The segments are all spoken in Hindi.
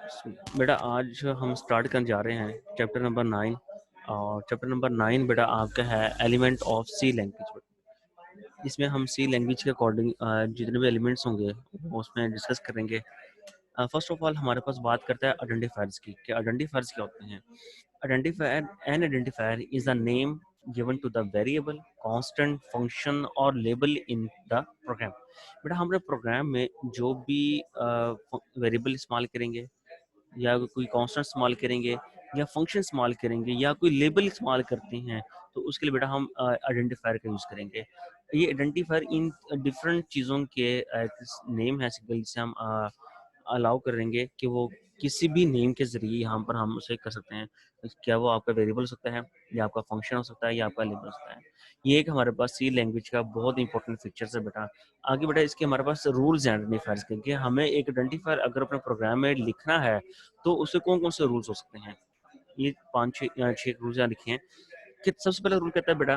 बेटा आज हम स्टार्ट करने जा रहे हैं चैप्टर नंबर 9। और चैप्टर नंबर 9 बेटा आपका है एलिमेंट ऑफ सी लैंग्वेज। इसमें हम सी लैंग्वेज के अकॉर्डिंग जितने भी एलिमेंट्स होंगे वो उसमें डिस्कस करेंगे। फर्स्ट ऑफ ऑल हमारे पास बात करता है आइडेंटिफायर्स की कि आइडेंटिफायर्स क्या होते हैं। Identifier an identifier is the name given to the variable constant function और लेबल इन द प्रोग्राम। बेटा हमारे प्रोग्राम में जो भी वेरिएबल इस्तेमाल करेंगे या कोई कांस्टेंट इस्तेमाल करेंगे या फंक्शन इस्तेमाल करेंगे या कोई लेबल इस्तेमाल करते हैं तो उसके लिए बेटा हम आइडेंटिफायर का यूज़ करेंगे। ये आइडेंटिफायर इन डिफरेंट चीज़ों के नेम है सिंपल जिसे हम अलाउ करेंगे कि वो किसी भी नेम के ज़रिए यहाँ पर हम उसे कर सकते हैं। क्या वो आपका वेरिएबल हो सकता है या आपका फंक्शन हो सकता है या आपका लेबल हो सकता है। ये एक हमारे पास सी लैंग्वेज का बहुत इंपॉर्टेंट फीचर्स है बेटा। आगे बेटा इसके हमारे पास रूल्स हैं आइडेंटिफायर्स के कि हमें एक आइडेंटिफायर अगर अपने प्रोग्राम में लिखना है तो उससे कौन-कौन से रूल्स हो सकते हैं। ये 5-6 रूल्स यहाँ लिखे हैं कि सबसे पहला रूल कहता है बेटा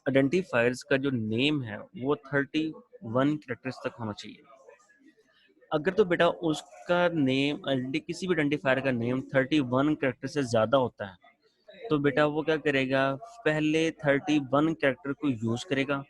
आइडेंटिफायर्स का जो नेम है वो 31 कैरेक्टर्स तक होना चाहिए। अगर तो बेटा उसका नेम किसी भी आइडेंटिफायर का नेम 31 कैरेक्टर से ज़्यादा होता है तो बेटा वो क्या करेगा पहले 31 कैरेक्टर को यूज़ करेगा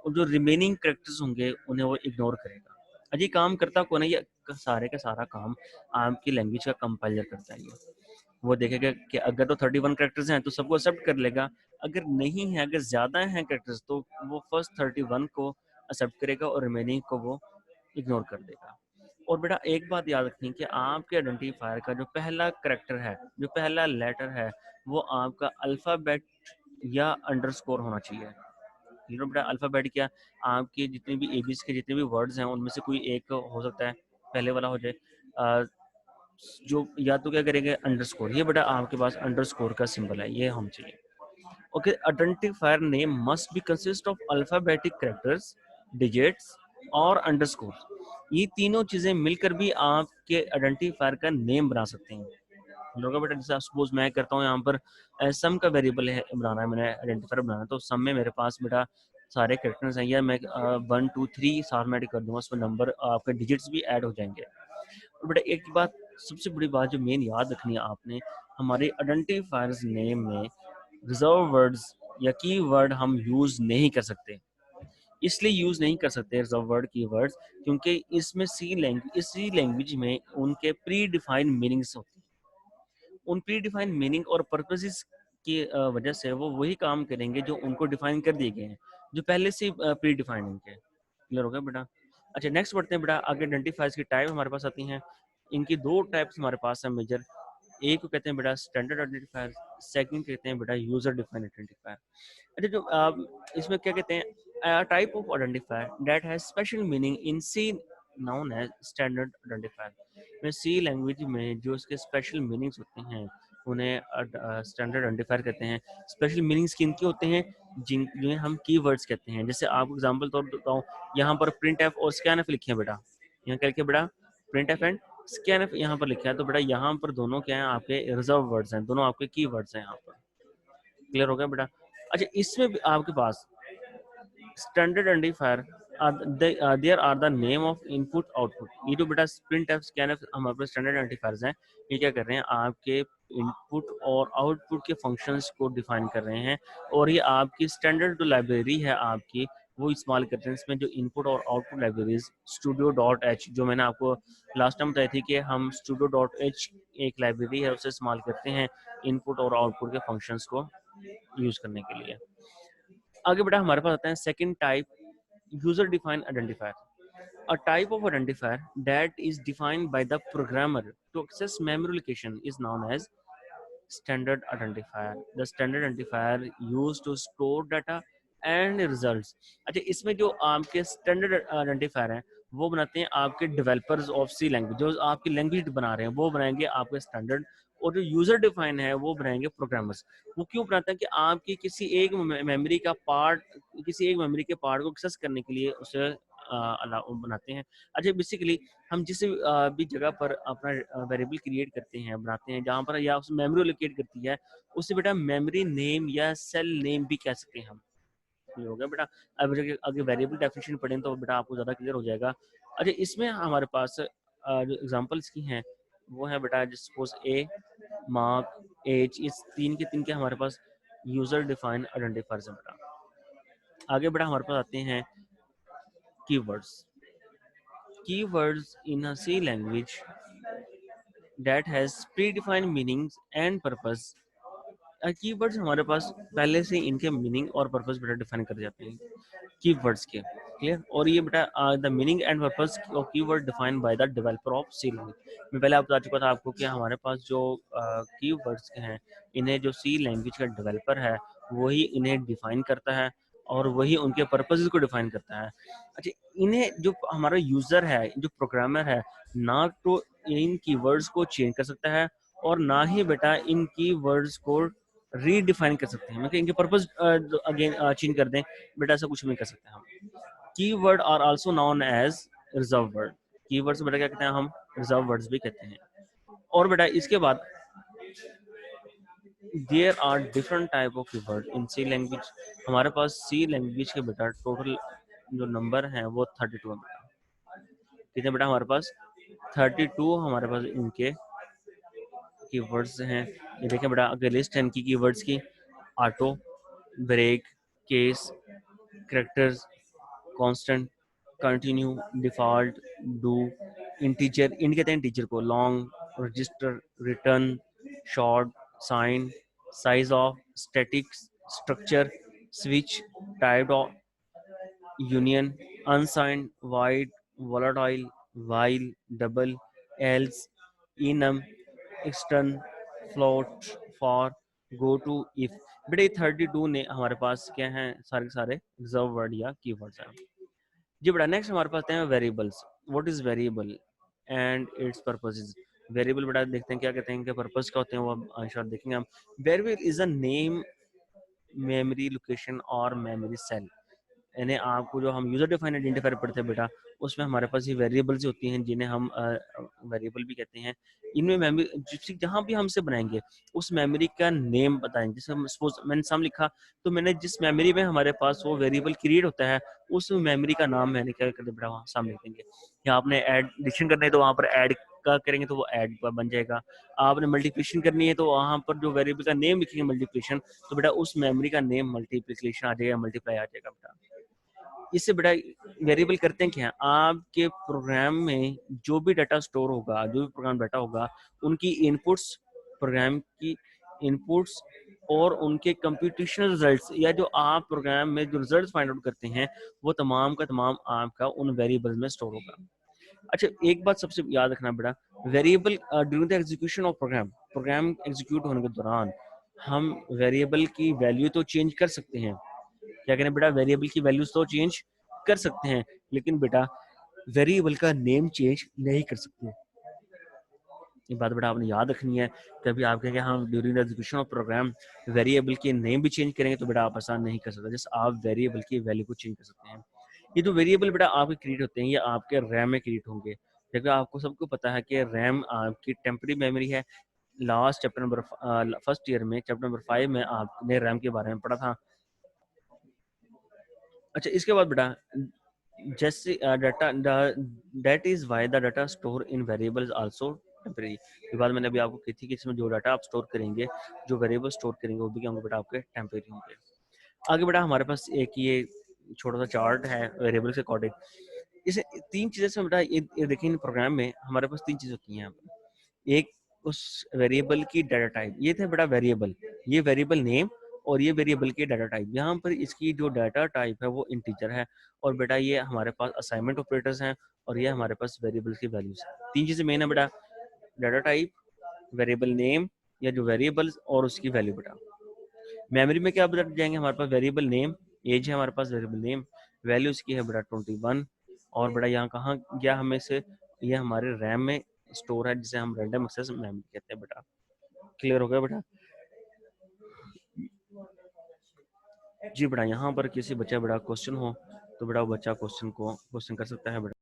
और जो रिमेनिंग कैरेक्टर्स होंगे उन्हें वो इग्नोर करेगा। अजी काम करता कौन है ये सारे का सारा काम आपकी लैंग्वेज का कंपाइलर करता है। ये वो देखेगा कि अगर तो 31 कैरेक्टर्स हैं तो सबको एक्सेप्ट कर लेगा, अगर नहीं है अगर ज़्यादा हैं कैरेक्टर्स तो वो फर्स्ट 31 को एक्सेप्ट करेगा और रिमेनिंग को वो इग्नोर कर देगा। और बेटा एक बात याद रखनी कि आपके आइडेंटिफायर का जो पहला कैरेक्टर है जो पहला लेटर है वो आपका अल्फ़ाबेट या अंडरस्कोर होना चाहिए। यू नो बेटा अल्फ़ाबेट क्या आपके जितने भी एबीसी के जितने भी वर्ड्स हैं उनमें से कोई एक हो सकता है पहले वाला हो जाए। जो या तो क्या करेंगे अंडरस्कोर, ये बेटा आपके पास अंडरस्कोर का सिंबल है ये हम चाहिए। Okay identifier name must be consist of alphabetic characters digits और अंडरस्कोर। ये तीनों चीजें मिलकर भी आपके आइडेंटिफायर का नेम बना सकते हैं। लोगों बेटा जैसे सपोज मैं करता हूँ यहाँ पर सम का वेरिएबल है बनाना है मैंने आइडेंटिफायर बनाना है तो सम में मेरे पास बेटा सारे कैरेक्टर्स हैं या मैं 1 2 3 फॉर्मेट कर दूंगा उसमें नंबर आपके डिजिट्स भी ऐड हो जाएंगे। और बेटा एक बात सबसे बड़ी बात जो मेन याद रखनी है आपने हमारे आइडेंटिफायर्स नेम में रिजर्व वर्ड्स या की वर्ड हम यूज नहीं कर सकते। इसलिए यूज नहीं कर सकते रिजर्व वर्ड की वर्ड्स क्योंकि इसमें इसी लैंग्वेज में उनके प्री डिफाइंड मीनिंग्स होती हैं। उन प्री डिफाइंड मीनिंग और पर्पसेस की वजह से वो वही काम करेंगे जो उनको डिफाइन कर दिए गए हैं जो पहले से प्री डिफाइंड इनके क्लियर हो गया बेटा। अच्छा नेक्स्ट बढ़ते हैं बेटा आगे आइडेंटिफायर्स की टाइप हमारे पास आती हैं। इनकी दो टाइप्स हमारे पास है मेजर। एक को कहते हैं बेटा स्टैंडर्ड आइडेंटिफायर, सेकंड कहते हैं बेटा यूजर डिफाइंड आइडेंटिफायर। अच्छा जो इसमें क्या कहते हैं type of identifier that has special meaning in C known as standard identifier. में सी लैंग्वेज में जो इसके स्पेशल मीनिंग्स होते हैं उन्हें स्टैंडर्ड आइडेंटिफायर कहते हैं। स्पेशल मीनिंग्स किन के होते हैं जिन्हें हम कीवर्ड्स कहते हैं। जैसे आपको एग्जांपल तौर देता हूँ यहाँ पर प्रिंट एफ और स्कैन एफ लिखे हैं बेटा। यहाँ क्या लिखे बेटा print F and scan F यहाँ पर लिखा है तो बेटा यहाँ पर दोनों क्या है आपके रिजर्व वर्ड्स हैं, दोनों आपके की वर्ड्स हैं यहाँ पर। क्लियर हो गया बेटा। अच्छा इसमें भी आपके पास standard identifier there are the name of input output. ये जो बेटा प्रिंट एफ स्कैन एफ हमारे पास स्टैंडर्ड आइडेंटिफायर्स हैं ये क्या कर रहे हैं आपके इनपुट और आउटपुट के फंक्शंस को डिफाइन कर रहे हैं और ये आपकी स्टैंडर्ड जो लाइब्रेरी है आपकी वो इस्तेमाल करते हैं। इसमें जो इनपुट और output libraries studio dot H जो मैंने आपको लास्ट टाइम बताई थी कि हम स्टूडियो डॉट एच एक लाइब्रेरी है उसे इस्तेमाल करते हैं इनपुट और आउटपुट के फंक्शंस को यूज करने के लिए। आगे बेटा हमारे पास आता है second type user defined identifier. A type of identifier that is defined by the programmer to access memory location is known as standard identifier. The standard identifier used to store data and results. अच्छा इसमें जो आपके स्टैंडर्ड आइडेंटिफायर हैं वो बनाते हैं आपके डेवलपर्स ऑफ सी लैंग्वेज जो आपकी लैंग्वेज बना रहे हैं वो बनाएंगे आपके स्टैंडर्ड। और जो यूजर डिफाइन है वो बनाएंगे प्रोग्रामर्स। वो क्यों बनाते हैं कि आपकी किसी एक मेमोरी का पार्ट किसी एक मेमोरी के पार्ट को एक्सेस करने के लिए उसे अलाउ बनाते हैं। अच्छा बेसिकली हम जिस भी जगह पर अपना वेरिएबल क्रिएट करते हैं बनाते हैं जहाँ पर या उस मेमोरी लोकेट करती है उससे बेटा मेमोरी नेम या सेल नेम भी कह सकते हैं हम। ये हो गया बेटा। अब अगर वेरिएबल डेफिनेशन पढ़ें तो बेटा आपको ज़्यादा क्लियर हो जाएगा। अच्छा इसमें हमारे पास जो एग्जांपल्स की हैं वो है बेटा सपोज ए, मार्क, एज, इस तीन के हमारे पास यूजर डिफाइन आइडेंटिफायर्स हैं बेटा। आगे बेटा हमारे पास आते हैं keywords. Keywords in a C language that has predefined meanings and purpose. Keywords हमारे पास पहले से इनके मीनिंग और पर्पस बेटा डिफाइन कर जाते हैं कीवर्ड्स के। क्लियर। और ये बेटा the meaning and purpose of keyword defined by the developer of C language. मैं पहले आपको बता चुका था आपको कि हमारे पास जो कीवर्ड्स हैं इन्हें जो सी लैंग्वेज का डेवलपर है वही इन्हें डिफाइन करता है और वही उनके पर्पसेस को डिफाइन करता है। अच्छा, इन्हें जो हमारा यूजर है, जो प्रोग्रामर है, ना तो इन कीवर्ड्स को चेंज कर सकता है और ना ही बेटा इन कीवर्ड्स को रीडिफाइन कर सकते हैं, मतलब इनके पर्पस अगेन चेंज कर दें, बेटा ऐसा कुछ नहीं कर सकते हम। Keyword are also known as reserve word. Keywords बेटा क्या कहते हैं हम, रिजर्व वर्ड्स भी कहते हैं। और बेटा इसके बाद there are different type of keyword in C language. हमारे पास सी लैंग्वेज के बेटा टोटल जो नंबर है वो 32 है बेटा। कितने बेटा हमारे पास 32 हमारे पास इनके कीवर्ड्स हैं। ये देखें बेटा अगर लिस्ट है इनकी कीवर्ड्स की, auto, break, case, characters, constant, continue, default, do, integer, int कहते हैं इंटीजर को, long, register, return, short, sign, size of, statics, structure, switch, type of, union, unsigned, wide, volatile, while, double, else, enum, extern, float, for, go to, if। बेटे 32 ने हमारे पास क्या है, सारे के सारे रिजर्व वर्ड या कीवर्ड्स हैं। जी बेटा नेक्स्ट हमारे पास हैं variables. What is variable and it's purposes. Variable बेटा देखते हैं क्या कहते हैं, इनके पर्पस क्या होते हैं, वो इंशाल्लाह देखेंगे हम। Variable is a name, memory location और मेमोरी सेल। यानी आपको जो हम यूजर डिफाइन आइडेंटिफायर पढ़ते हैं बेटा, उसमें हमारे पास ये वेरिएबल्स होती हैं जिन्हें हम वेरिएबल भी कहते हैं। इनमें मेमोरी जहाँ भी हमसे बनाएंगे उस मेमोरी का नेम बताएंगे। जैसे हम सपोज मैंने साम लिखा तो मैंने जिस मेमोरी में हमारे पास वो वेरिएबल क्रिएट होता है उस मेमोरी का नाम मैंने क्या कर दिया बेटा वहाँ सामने लिख देंगे। या आपने एडिशन करना है तो वहाँ पर ऐड का करेंगे तो वो ऐड बन जाएगा। आपने मल्टीप्लिकेशन करनी है तो वहाँ पर जो वेरिएबल का नेम लिखेंगे मल्टीप्लिकेशन, तो बेटा उस मेमोरी का नेम मल्टीप्लिकेशन आ जाएगा, मल्टीप्लाई आ जाएगा बेटा। इससे बेटा वेरिएबल करते हैं क्या, आपके प्रोग्राम में जो भी डाटा स्टोर होगा, जो भी प्रोग्राम डाटा होगा, उनकी इनपुट्स, प्रोग्राम की इनपुट्स और उनके कंप्यूटेशनल रिजल्ट्स, या जो आप प्रोग्राम में जो रिजल्ट्स फाइंड आउट करते हैं वो तमाम का तमाम आपका उन वेरिएबल में स्टोर होगा। अच्छा एक बात सबसे याद रखना बेटा, variable during the execution of program, program execute होने के दौरान हम वेरिएबल की वैल्यू तो चेंज कर सकते हैं। क्या करें बेटा, वेरिएबल की वैल्यूज तो चेंज कर सकते हैं लेकिन बेटा वेरिएबल का नेम चेंज नहीं कर सकते। ये बात बेटा आपने याद रखनी है। कभी आप कहेंगे हम during the execution of program variable के नेम भी चेंज करेंगे तो बेटा आप आसान नहीं कर सकते, जैसे आप वेरिएबल की वैल्यू को चेंज कर सकते हैं। ये जो वेरिएबल बेटा आपके क्रिएट होते हैं ये आपके रैम में क्रिएट होंगे। देखो आपको सबको पता है कि रैम आपकी टेम्पररी मेमोरी है। Last chapter number first year में चैप्टर नंबर 5 में आपने रैम के बारे में पढ़ा था। अच्छा इसके बाद बेटा जैसे data that is why the data store in variables also temporary. ये बात मैंने अभी आपको की थी कि इसमें जो डाटा आप स्टोर करेंगे, जो वेरिएबल स्टोर करेंगे वो भी क्या होंगे बेटा आपके टेम्परेरी होंगे। आगे बेटा हमारे पास एक ये छोटा सा चार्ट है वेरिएबल के अकॉर्डिंग। इसे तीन चीजें से बेटा ये देखिए इन प्रोग्राम में हमारे पास तीन चीजें होती हैं। एक उस वेरिएबल की डाटा टाइप, ये थे बेटा वेरिएबल, ये वेरिएबल नेम और ये वेरिएबल की डाटा टाइप। यहाँ पर इसकी जो डाटा टाइप है वो इंटीजर है और बेटा ये हमारे पास असाइनमेंट ऑपरेटर्स हैं और ये हमारे पास वेरिएबल की वैल्यूज है। तीन चीजें मेन है बेटा, डाटा टाइप, वेरिएबल नेम या जो वेरिएबल्स और उसकी वैल्यू। बेटा मेमोरी में क्या बता जाएंगे हमारे पास वेरिएबल नेम, एज है हमारे पास वेरिएबल नेम, वैल्यू इसकी है बेटा 21 और बेटा यहाँ कहाँ गया हमें से, ये हमारे रैम में स्टोर है जिसे हम रैंडम एक्सेस मेमोरी कहते हैं बेटा। क्लियर हो गया बेटा। जी बेटा यहाँ पर किसी बच्चा बेटा क्वेश्चन हो तो बेटा वो बच्चा क्वेश्चन कर सकता है बेटा।